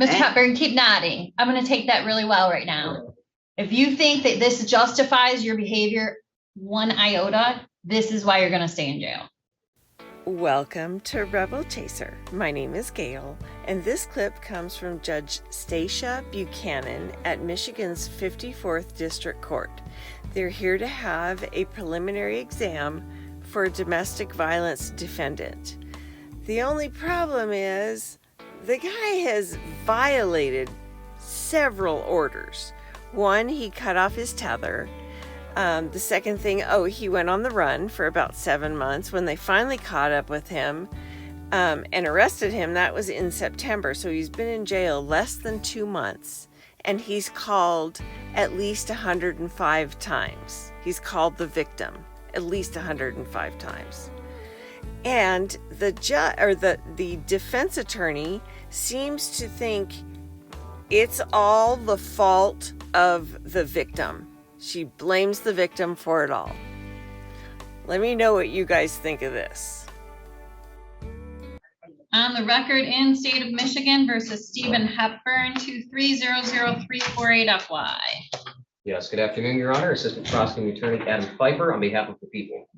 Mr. Hepburn, keep nodding. I'm going to take that really well right now. If you think that this justifies your behavior one iota, this is why you're going to stay in jail. Welcome to Rebel Chaser. My name is Gail, and this clip comes from Judge Stacia Buchanan at Michigan's 54th District Court. They're here to have a preliminary exam for a domestic violence defendant. The only problem is the guy has violated several orders. One, he cut off his tether. The second thing, he went on the run for about 7 months. When they finally caught up with him and arrested him, that was in September. So he's been in jail less than 2 months. And he's called at least 105 times. He's called the victim at least 105 times. And the defense attorney seems to think it's all the fault of the victim. She blames the victim for it all. Let me know what you guys think of this. On the record in State of Michigan versus Stephen Hepburn, 2300348FY. Yes, good afternoon, Your Honor. Assistant Prosecuting Attorney Adam Pfeiffer on behalf of the people.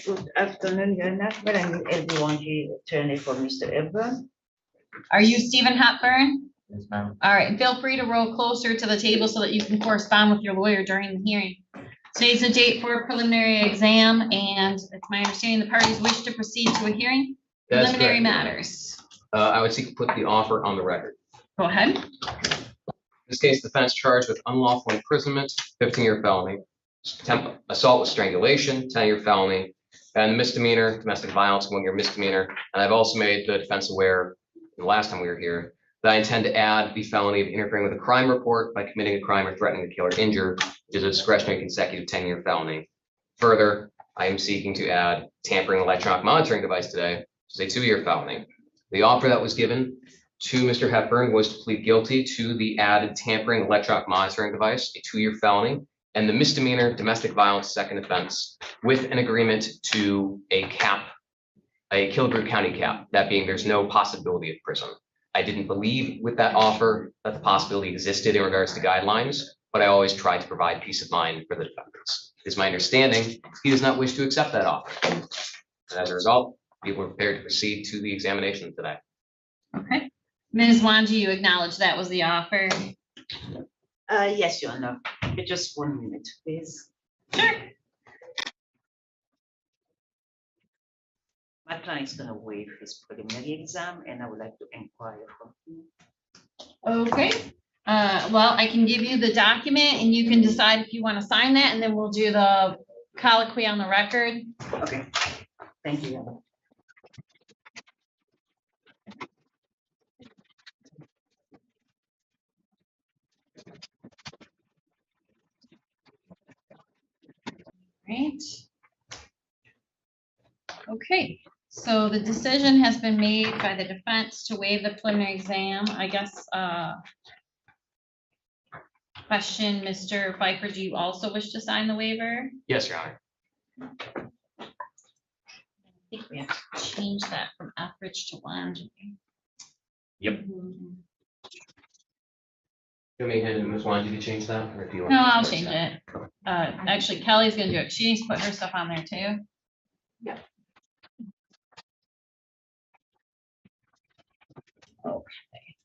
Good afternoon, Your Honor. I'm everyone here, attorney for Mr. Hepburn. Are you Stephen Hepburn? Yes, ma'am. All right, feel free to roll closer to the table so that you can correspond with your lawyer during the hearing. Today's the date for a preliminary exam, and it's my understanding the parties wish to proceed to a hearing. That's Preliminary correct. matters. I would seek to put the offer on the record. Go ahead. In this case, the defense charged with unlawful imprisonment, 15-year felony, assault with strangulation, 10-year felony, and misdemeanor, domestic violence, 1-year misdemeanor. And I've also made the defense aware, the last time we were here, that I intend to add the felony of interfering with a crime report by committing a crime or threatening to kill or injure, which is a discretionary consecutive 10-year felony. Further, I am seeking to add tampering electronic monitoring device today, which is a 2-year felony. The offer that was given to Mr. Hepburn was to plead guilty to the added tampering electronic monitoring device, a 2-year felony, and the misdemeanor domestic violence second offense with an agreement to a cap, a Kilgore County cap, that being there's no possibility of prison. I didn't believe with that offer that the possibility existed in regards to guidelines, but I always try to provide peace of mind for the defendants. It is my understanding he does not wish to accept that offer. And as a result, people are prepared to proceed to the examination today. Okay. Ms. Wanji, you acknowledge that was the offer? Yes, Your Honor. Just 1 minute, please. Sure. My client is going to waive his preliminary exam, and I would like to inquire from him. Okay. Well, I can give you the document and you can decide if you want to sign that, and then we'll do the colloquy on the record. Okay. Thank you, Your Honor. Right. Okay, so the decision has been made by the defense to waive the preliminary exam. I guess, question, Mr. Pfeiffer, do you also wish to sign the waiver? Yes, Your Honor. I think we have to change that from Etheridge to Wanji. Yep. You want me and Ms. Wanji to change that, or do you want? No, me to I'll fix change that? it. Actually, Kelly's gonna do it. She needs to put her stuff on there too. Yeah. Okay.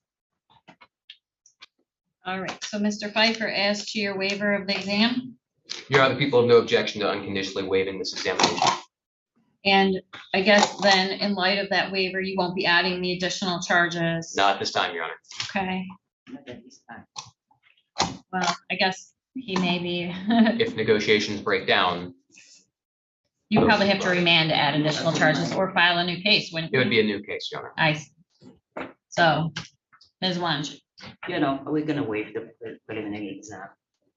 All right, so Mr. Pfeiffer, as to your waiver of the exam, Your Honor, the people have no objection to unconditionally waiving this examination. and I guess then in light of that waiver, you won't be adding the additional charges. Not at this time, Your Honor. Okay, Not at this time. well, I guess he may be, If negotiations break down, you probably have to remand to add additional charges or file a new case, wouldn't it you? would be a new case, Your Honor. I see. So, Ms. Wanji. You know, we're going to waive the preliminary exam.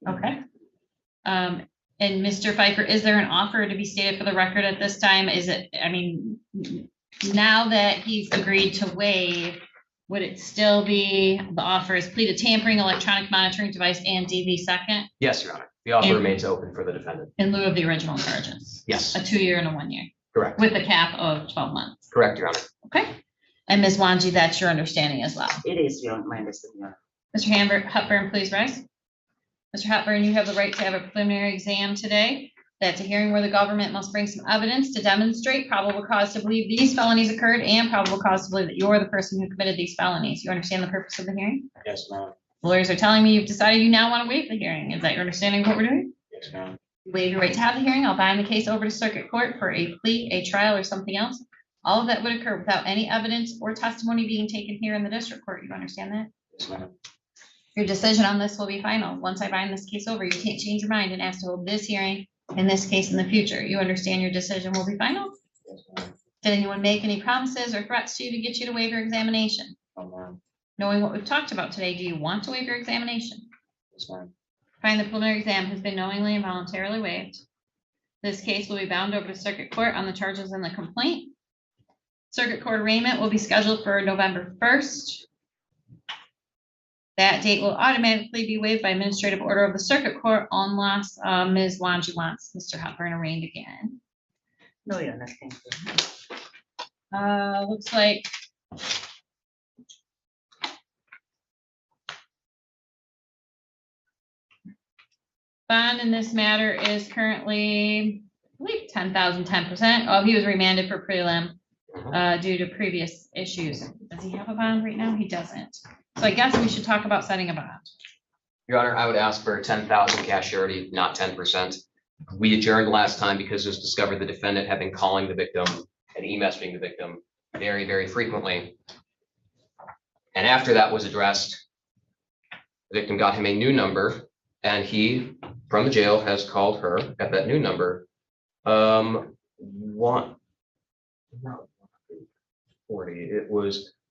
Okay. And Mr. Pfeiffer, is there an offer to be stated for the record at this time? Is it, I mean, now that he's agreed to waive, would it still be, the offer is plea to tampering, electronic monitoring device, and DV second Yes, Your Honor. The offer And- remains open for the defendant. in lieu of the original charges? Yes, A 2-year and a 1 year, correct. with a cap of 12 months. Correct, Your Honor. Okay. And Ms. Wanji, that's your understanding as well. It is, Your Honor, my understanding, Your Honor. Mr. Hepburn, please rise. Mr. Hepburn, you have the right to have a preliminary exam today. That's a hearing where the government must bring some evidence to demonstrate probable cause to believe these felonies occurred and probable cause to believe that you're the person who committed these felonies. You understand the purpose of the hearing? Yes, ma'am. Lawyers are telling me you've decided you now want to waive the hearing. Is that your understanding of what we're doing? Yes, ma'am. Waive your right to have the hearing. I'll bind the case over to circuit court for a plea, a trial, or something else. All of that would occur without any evidence or testimony being taken here in the district court. You understand that? Yes, ma'am. Your decision on this will be final. Once I bind this case over, you can't change your mind and ask to hold this hearing in this case in the future. You understand your decision will be final? Yes, ma'am. Did anyone make any promises or threats to you to get you to waive your examination? No, ma'am. Knowing what we've talked about today, do you want to waive your examination? Yes, ma'am. Find the preliminary exam has been knowingly and voluntarily waived. This case will be bound over to circuit court on the charges in the complaint. Circuit court arraignment will be scheduled for November 1st. That date will automatically be waived by administrative order of the circuit court unless Ms. Wanji wants Mr. Hepburn arraigned again. No, Your Honor, thank you. Looks like bond in this matter is currently, I believe, 10,000, 10%. Oh, he was remanded for prelim due to previous issues. Does he have a bond right now? He doesn't. So I guess we should talk about setting a bond. Your Honor, I would ask for 10,000 cash surety, not 10%. We adjourned last time because it was discovered the defendant had been calling the victim and e-messaging the victim very, very frequently. And after that was addressed, the victim got him a new number, and he, from the jail, has called her at that new number.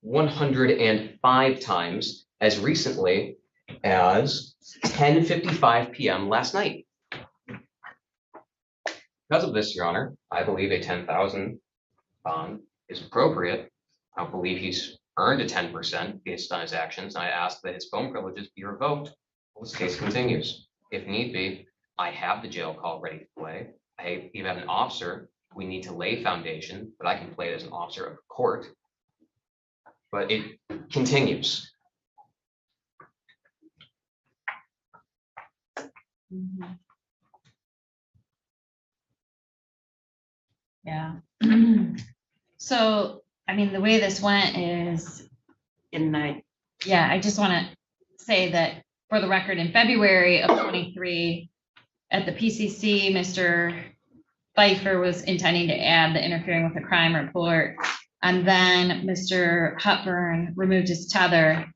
105 times as recently as 10:55 p.m. last night. Because of this, Your Honor, I believe a 10,000 bond is appropriate. I don't believe he's earned a 10% based on his actions. I ask that his phone privileges be revoked while this case continues. If need be, I have the jail call ready to play. I even have an officer. We need to lay foundation, but I can play it as an officer of the court. But it continues. Yeah. So, I mean, the way this went is, Good night. yeah, I just want to say that for the record, in February of 23, at the PCC, Mr. Pfeiffer was intending to add the interfering with a crime report. And then Mr. Hepburn removed his tether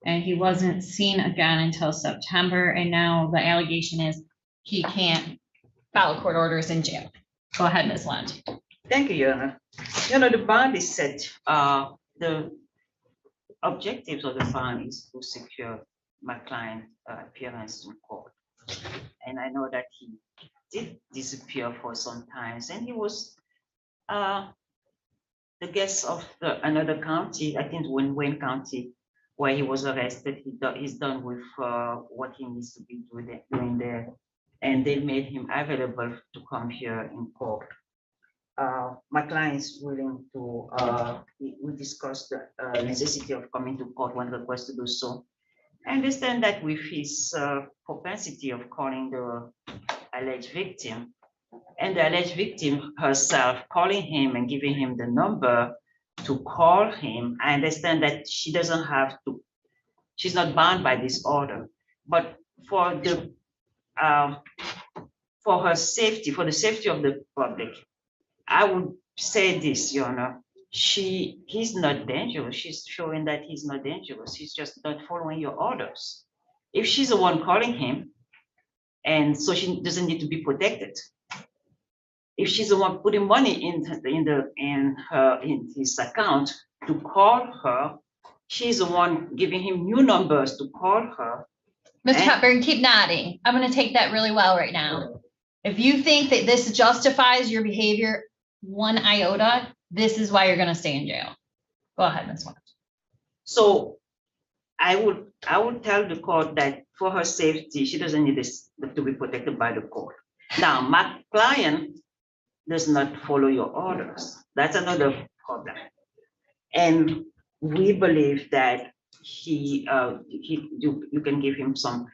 and he wasn't seen again until September. And now the allegation is he can't follow court orders in jail. Go ahead, Ms. Lund. Thank you, Your Honor. You know, the bond is set, the objectives of the bond is to secure my client appearance in court. And I know that he did disappear for some time, and he was the guest of another county, I think Wayne County, where he was arrested. He's done with what he needs to be doing there. And they made him available to come here in court. My client is willing to, we discussed the necessity of coming to court when requested to do so. I understand that with his propensity of calling the alleged victim, and the alleged victim herself calling him and giving him the number to call him, I understand that she doesn't have to, she's not bound by this order. But for the for her safety, for the safety of the public, I would say this, Your Honor, he's not dangerous. She's showing that he's not dangerous. He's just not following your orders. If she's the one calling him, and so she doesn't need to be protected. If she's the one putting money in his account to call her, she's the one giving him new numbers to call her. Mr. Hepburn, keep nodding. I'm going to take that really well right now. If you think that this justifies your behavior one iota, this is why you're going to stay in jail. Go ahead, Ms. Watts. So I would tell the court that for her safety, she doesn't need this to be protected by the court. Now, my client does not follow your orders. That's another problem. And we believe that you can give him some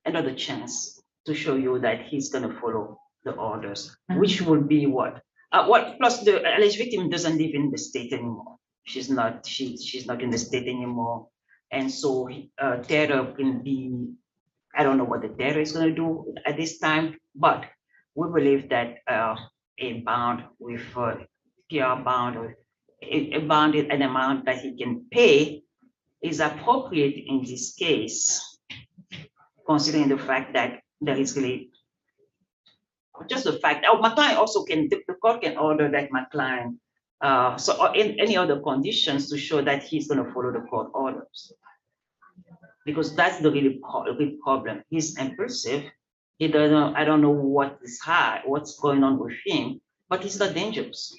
another chance to show you that he's gonna follow the orders, which will be what? Plus the alleged victim doesn't live in the state anymore. She's not in the state anymore. And so Tether can be, I don't know what the Tether is gonna do at this time, but we believe that a bond with PR bond or a bond, an amount that he can pay is appropriate in this case, considering the fact that there is really just the fact. Oh, my client also the court can order that my client, or in any other conditions to show that he's going to follow the court orders. Because that's the really big problem. He's impulsive. He doesn't know, I don't know what's going on with him, but he's not dangerous.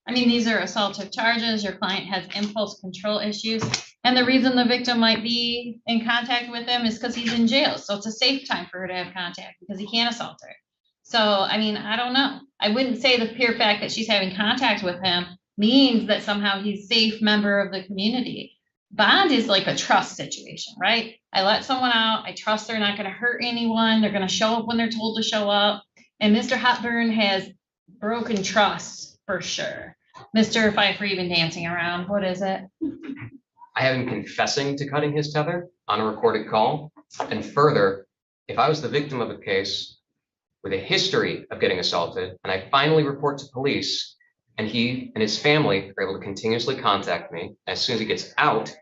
I mean, these are assaultive charges. Your client has impulse control issues. And the reason the victim might be in contact with him is because he's in jail. So it's a safe time for her to have contact because he can't assault her. So, I mean, I don't know. I wouldn't say the pure fact that she's having contact with him means that somehow he's a safe member of the community. Bond is like a trust situation, right? I let someone out. I trust they're not going to hurt anyone. They're going to show up when they're told to show up. And Mr. Hotburn has broken trust for sure. Mr. Pfeiffer even dancing around. What is it? I have him confessing to cutting his tether on a recorded call. And further, if I was the victim of a case with a history of getting assaulted, and I finally report to police, and he and his family are able to continuously contact me, as soon as he gets out,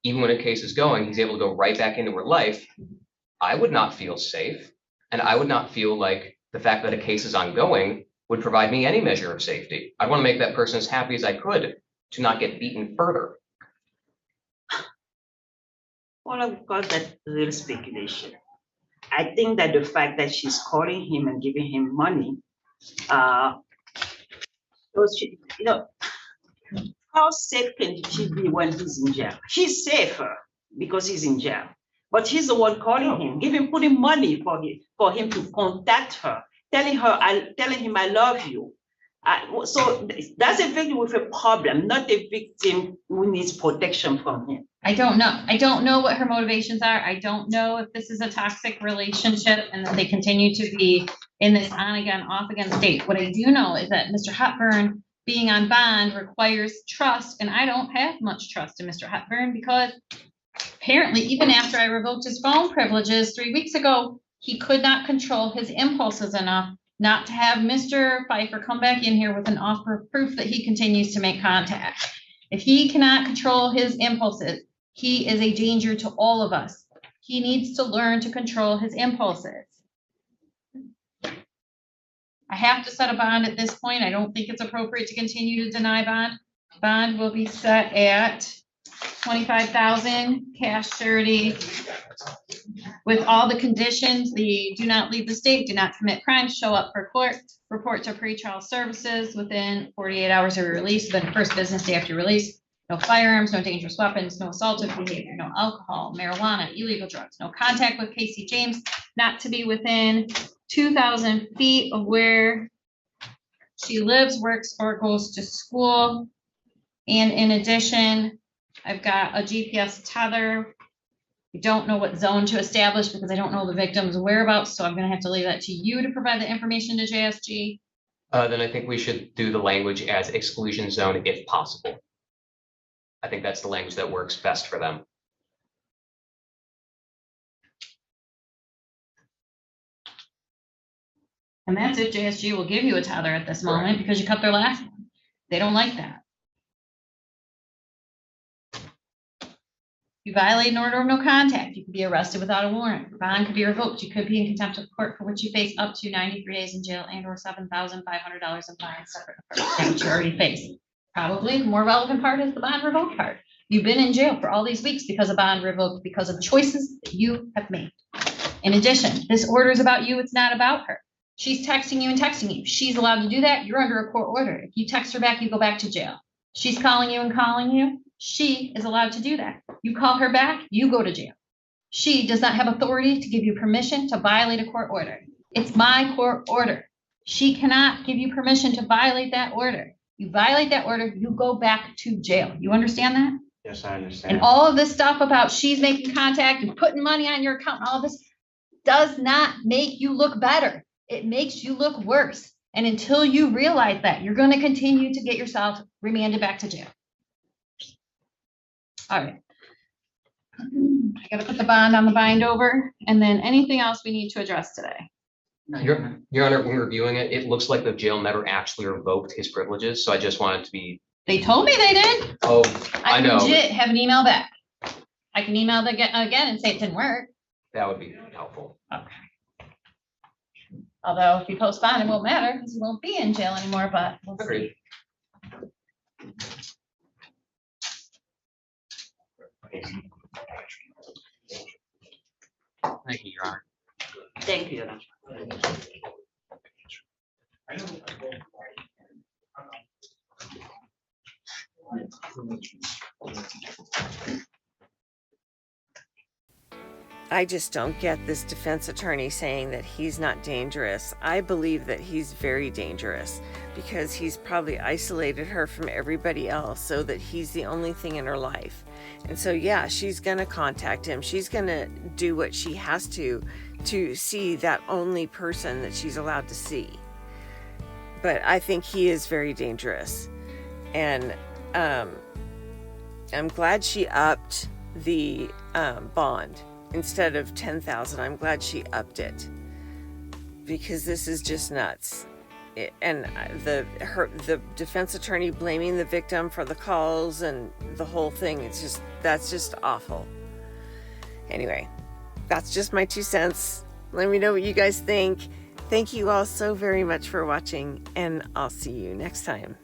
even when a case is going, he's able to go right back into her life, I would not feel safe. And I would not feel like the fact that a case is ongoing would provide me any measure of safety. I'd want to make that person as happy as I could to not get beaten further. Well, I would call that real speculation. I think that the fact that she's calling him and giving him money, how safe can she be when he's in jail? She's safer because he's in jail, but he's the one calling him, putting money for him to contact her, telling him I love you. So that's a victim with a problem, not a victim who needs protection from him. I don't know. I don't know what her motivations are. I don't know if this is a toxic relationship and that they continue to be in this on again, off again state. What I do know is that Mr. Hotburn being on bond requires trust, and I don't have much trust in Mr. Hotburn because apparently even after I revoked his phone privileges 3 weeks ago, he could not control his impulses enough not to have Mr. Pfeiffer come back in here with an offer of proof that he continues to make contact. If he cannot control his impulses, he is a danger to all of us. He needs to learn to control his impulses. I have to set a bond at this point. I don't think it's appropriate to continue to deny bond. Bond will be set at $25,000 cash surety with all the conditions. The do not leave the state, do not commit crimes, show up for court, report to pretrial services within 48 hours of your release, within the first business day after release. No firearms, no dangerous weapons, no assaultive behavior, no alcohol, marijuana, illegal drugs, no contact with Casey James, not to be within 2,000 feet of where she lives, works, or goes to school. And in addition, I've got a GPS tether. I don't know what zone to establish because I don't know the victim's whereabouts, so I'm going to have to leave that to you to provide the information to JSG. Then I think we should do the language as exclusion zone if possible. I think that's the language that works best for them. And that's if JSG will give you a tether at this moment because you cut their last one. They don't like that. You violate an order of no contact. You could be arrested without a warrant. Your bond could be revoked. You could be in contempt of court, for which you face up to 93 days in jail and or $7,500 in fines, separate from which you already face. Probably the more relevant part is the bond revoked part. You've been in jail for all these weeks because of bond revoked, because of choices that you have made. In addition, this order is about you. It's not about her. She's texting you and texting you. She's allowed to do that. You're under a court order. If you text her back, you go back to jail. She's calling you and calling you. She is allowed to do that. You call her back, you go to jail. She does not have authority to give you permission to violate a court order. It's my court order. She cannot give you permission to violate that order. You violate that order, you go back to jail. You understand that? Yes, I understand. And all of this stuff about she's making contact and putting money on your account, and all this does not make you look better. It makes you look worse. And until you realize that, you're going to continue to get yourself remanded back to jail. All right. I gotta put the bond on the bind over, and then anything else we need to address today. Your Honor, when reviewing it, it looks like the jail never actually revoked his privileges, so I just wanted to be, They told me they did. oh, I know, legit have an email back. I can email them again and say it didn't work. that would be helpful. Okay. Although if you postpone, it won't matter because you won't be in jail anymore, but we'll see. Agreed. Thank you, Your Honor. Thank you. I just don't get this defense attorney saying that he's not dangerous. I believe that he's very dangerous because he's probably isolated her from everybody else so that he's the only thing in her life. And so, yeah, she's going to contact him. She's going to do what she has to see that only person that she's allowed to see. But I think he is very dangerous. And I'm glad she upped the bond. Instead of $10,000, I'm glad she upped it because this is just nuts. And the defense attorney blaming the victim for the calls and the whole thing, that's just awful. Anyway, that's just my 2 cents. Let me know what you guys think. Thank you all so very much for watching, and I'll see you next time.